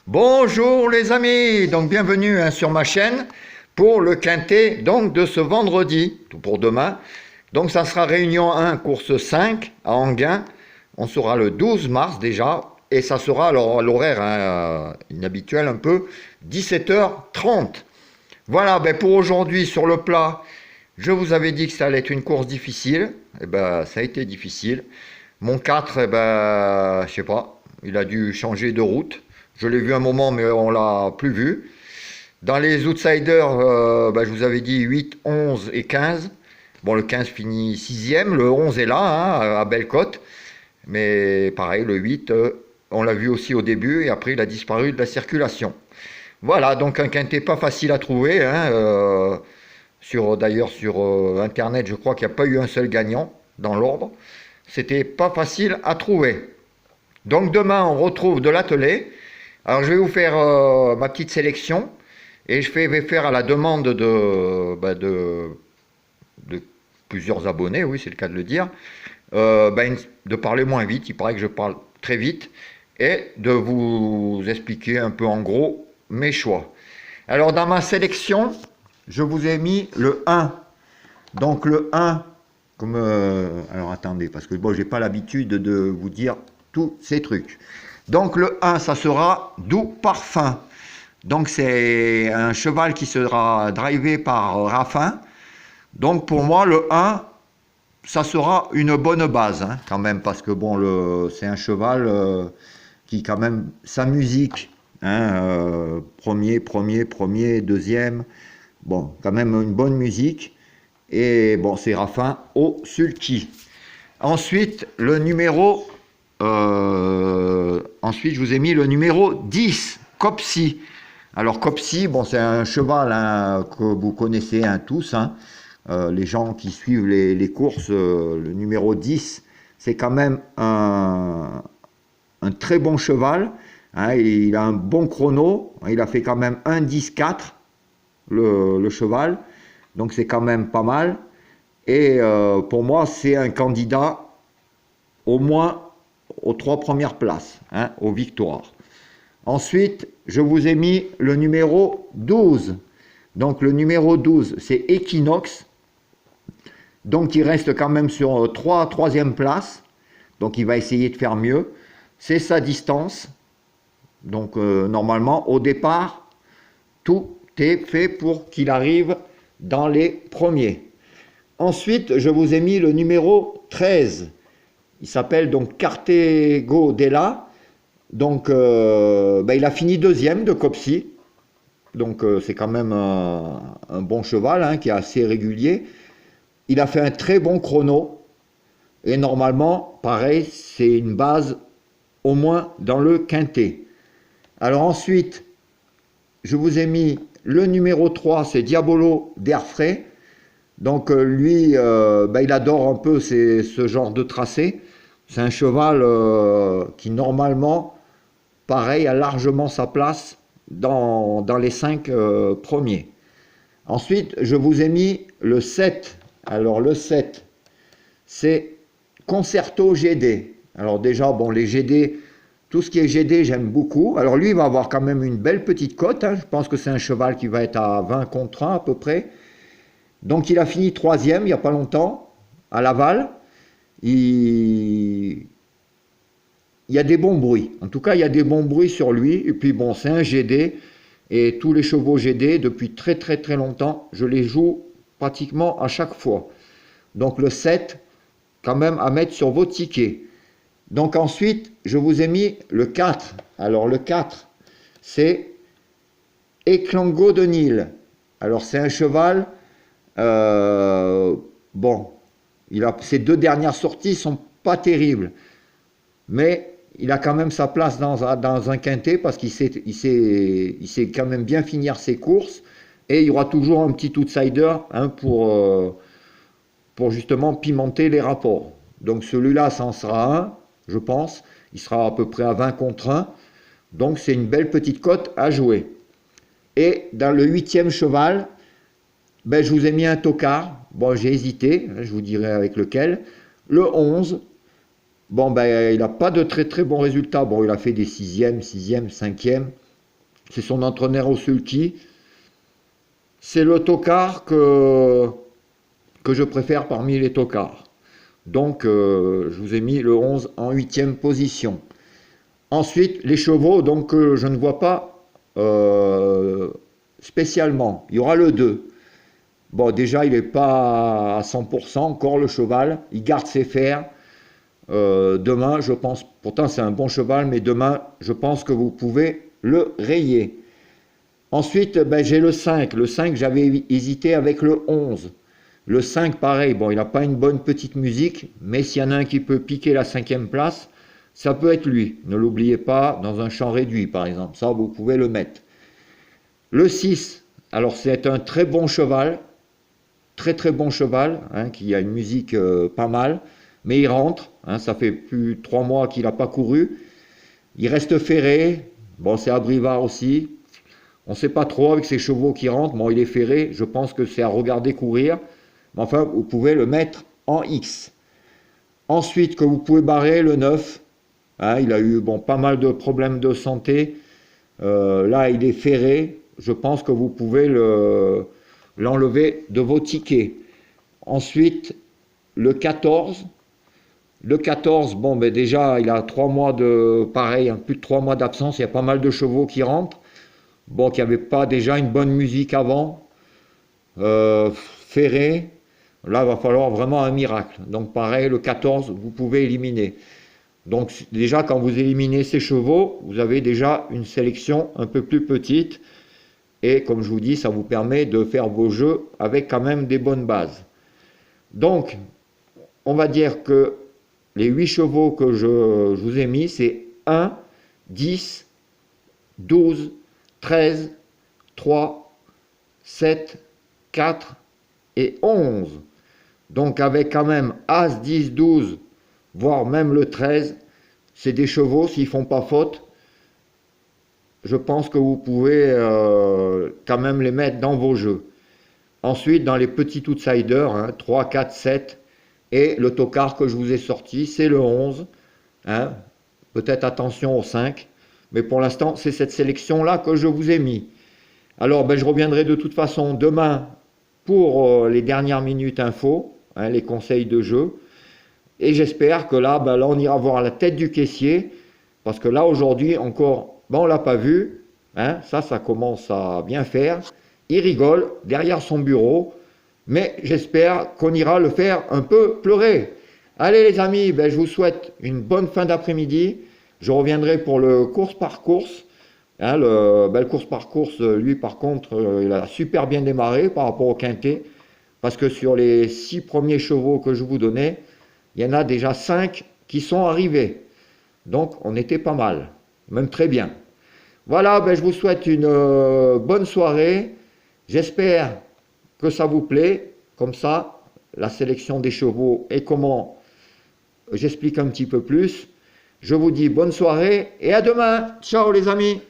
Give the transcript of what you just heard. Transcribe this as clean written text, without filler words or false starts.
Bonjour les amis, donc bienvenue sur ma chaîne pour le quintet donc de ce vendredi, tout pour demain. Donc ça sera réunion 1, course 5 à Enghien. On sera le 12 mars déjà et ça sera alors à l'horaire inhabituel un peu, 17h30. Voilà, pour aujourd'hui sur le plat, je vous avais dit que ça allait être une course difficile. Et ça a été difficile. Mon 4, je sais pas, il a dû changer de route. Je l'ai vu un moment, mais on l'a plus vu. Dans les outsiders, je vous avais dit 8, 11 et 15. Bon, le 15 finit 6e, le 11 est là, hein, à Bellecote. Mais pareil, le 8, on l'a vu aussi au début, et après il a disparu de la circulation. Voilà, donc un quintet pas facile à trouver. Hein, d'ailleurs, sur Internet, je crois qu'il n'y a pas eu un seul gagnant dans l'ordre. C'était pas facile à trouver. Donc demain, on retrouve de l'attelé. Alors je vais vous faire ma petite sélection et vais faire à la demande de plusieurs abonnés, oui c'est le cas de le dire, de parler moins vite, il paraît que je parle très vite, et de vous expliquer un peu en gros mes choix. Alors dans ma sélection, je vous ai mis le 1. Donc le 1, comme... alors attendez, parce que bon, j'ai pas l'habitude de vous dire tous ces trucs. Donc le 1, ça sera Doux Parfum. Donc c'est un cheval qui sera drivé par Raffin. Donc pour moi, le 1, ça sera une bonne base, hein, quand même, parce que bon, c'est un cheval qui quand même, sa musique, hein, premier, deuxième, bon, quand même une bonne musique. Et bon, c'est Raffin au sulky. Ensuite, ensuite, je vous ai mis le numéro 10, Copsy. Alors, Copsy, bon, c'est un cheval hein, que vous connaissez hein, tous. Hein. Les gens qui suivent les courses, le numéro 10, c'est quand même un très bon cheval. Hein, il a un bon chrono. Il a fait quand même 1,10,4, le cheval. Donc, c'est quand même pas mal. Et pour moi, c'est un candidat au moins aux 3 premières places, hein, aux victoires. Ensuite, je vous ai mis le numéro 12. Donc le numéro 12, c'est Equinox. Donc il reste quand même sur 3e place. Donc il va essayer de faire mieux. C'est sa distance. Donc normalement, au départ, tout est fait pour qu'il arrive dans les premiers. Ensuite, je vous ai mis le numéro 13. Il s'appelle donc Cartego Della. Donc, il a fini 2e de Copsy. Donc, c'est quand même un bon cheval hein, qui est assez régulier. Il a fait un très bon chrono. Et normalement, pareil, c'est une base au moins dans le quintet. Alors ensuite, je vous ai mis le numéro 3, c'est Diabolo d'Airfray. Donc lui, il adore un peu ce genre de tracé. C'est un cheval qui normalement, pareil, a largement sa place dans les 5 premiers. Ensuite, je vous ai mis le 7. Alors le 7, c'est Concerto GD. Alors déjà, bon, les GD, tout ce qui est GD, j'aime beaucoup. Alors lui, il va avoir quand même une belle petite cote. Hein. Je pense que c'est un cheval qui va être à 20 contre 1 à peu près. Donc il a fini 3e il n'y a pas longtemps, à Laval. Il y a des bons bruits. En tout cas, il y a des bons bruits sur lui. Et puis bon, c'est un GD. Et tous les chevaux GD, depuis très très très longtemps, je les joue pratiquement à chaque fois. Donc le 7, quand même à mettre sur vos tickets. Donc ensuite, je vous ai mis le 4. Alors le 4, c'est Eclango de Nil. Alors c'est un cheval... bon, ses 2 dernières sorties sont pas terribles, mais il a quand même sa place dans un quintet parce qu'il sait quand même bien finir ses courses et il y aura toujours un petit outsider hein, pour justement pimenter les rapports. Donc celui-là, ça en sera un, je pense. Il sera à peu près à 20 contre 1. Donc c'est une belle petite cote à jouer. Et dans le 8e cheval, je vous ai mis un tocard. Bon, j'ai hésité, je vous dirai avec lequel. Le 11, bon, il n'a pas de très très bons résultats. Bon, il a fait des 6e, 5e. c'est son entraîneur au sulky. C'est le tocard que je préfère parmi les tocards. Donc, je vous ai mis le 11 en 8e position. Ensuite, les chevaux, donc je ne vois pas spécialement. Il y aura le 2. Bon, déjà, il n'est pas à 100% encore, le cheval. Il garde ses fers. Demain, je pense, pourtant c'est un bon cheval, mais demain, je pense que vous pouvez le rayer. Ensuite, ben, j'ai le 5. Le 5, j'avais hésité avec le 11. Le 5, pareil, bon, il n'a pas une bonne petite musique, mais s'il y en a un qui peut piquer la 5e place, ça peut être lui. Ne l'oubliez pas, dans un champ réduit, par exemple. Ça, vous pouvez le mettre. Le 6, alors c'est un très bon cheval, très bon cheval, hein, qui a une musique pas mal, mais il rentre, hein, ça fait plus de 3 mois qu'il n'a pas couru. Il reste ferré, bon, c'est à Brivard aussi. On ne sait pas trop avec ces chevaux qui rentrent. Bon, il est ferré, je pense que c'est à regarder courir. Mais enfin, vous pouvez le mettre en X. Ensuite, que vous pouvez barrer, le 9. Hein, il a eu bon, pas mal de problèmes de santé. Là, il est ferré. Je pense que vous pouvez l'enlever de vos tickets. Ensuite, le 14. Le 14, bon, ben déjà, il a 3 mois de... Pareil, hein, plus de 3 mois d'absence. Il y a pas mal de chevaux qui rentrent. Bon, qui n'avait pas déjà une bonne musique avant, ferré, là il va falloir vraiment un miracle. Donc pareil, le 14, vous pouvez éliminer. Donc déjà quand vous éliminez ces chevaux, vous avez déjà une sélection un peu plus petite, et comme je vous dis, ça vous permet de faire vos jeux avec quand même des bonnes bases. Donc, on va dire que les 8 chevaux que je vous ai mis, c'est 1, 10, 12, 13, 3, 7, 4 et 11. Donc avec quand même As, 10, 12, voire même le 13, c'est des chevaux, s'ils ne font pas faute, je pense que vous pouvez quand même les mettre dans vos jeux. Ensuite, dans les petits outsiders, hein, 3, 4, 7, et le tocard que je vous ai sorti, c'est le 11. Hein, peut-être attention au 5. Mais pour l'instant, c'est cette sélection-là que je vous ai mis. Alors, ben, je reviendrai de toute façon demain pour les dernières minutes info, hein, les conseils de jeu. Et j'espère que là, ben, là, on ira voir la tête du caissier. Parce que là, aujourd'hui, encore, ben, on ne l'a pas vu. Hein, ça commence à bien faire. Il rigole derrière son bureau. Mais j'espère qu'on ira le faire un peu pleurer. Allez les amis, ben, je vous souhaite une bonne fin d'après-midi. Je reviendrai pour le course par course. Hein, le course par course, lui par contre, il a super bien démarré par rapport au quintet. Parce que sur les 6 premiers chevaux que je vous donnais, il y en a déjà 5 qui sont arrivés. Donc on était pas mal, même très bien. Voilà, ben, je vous souhaite une bonne soirée. J'espère que ça vous plaît. Comme ça, la sélection des chevaux et comment j'explique un petit peu plus. Je vous dis bonne soirée et à demain. Ciao les amis.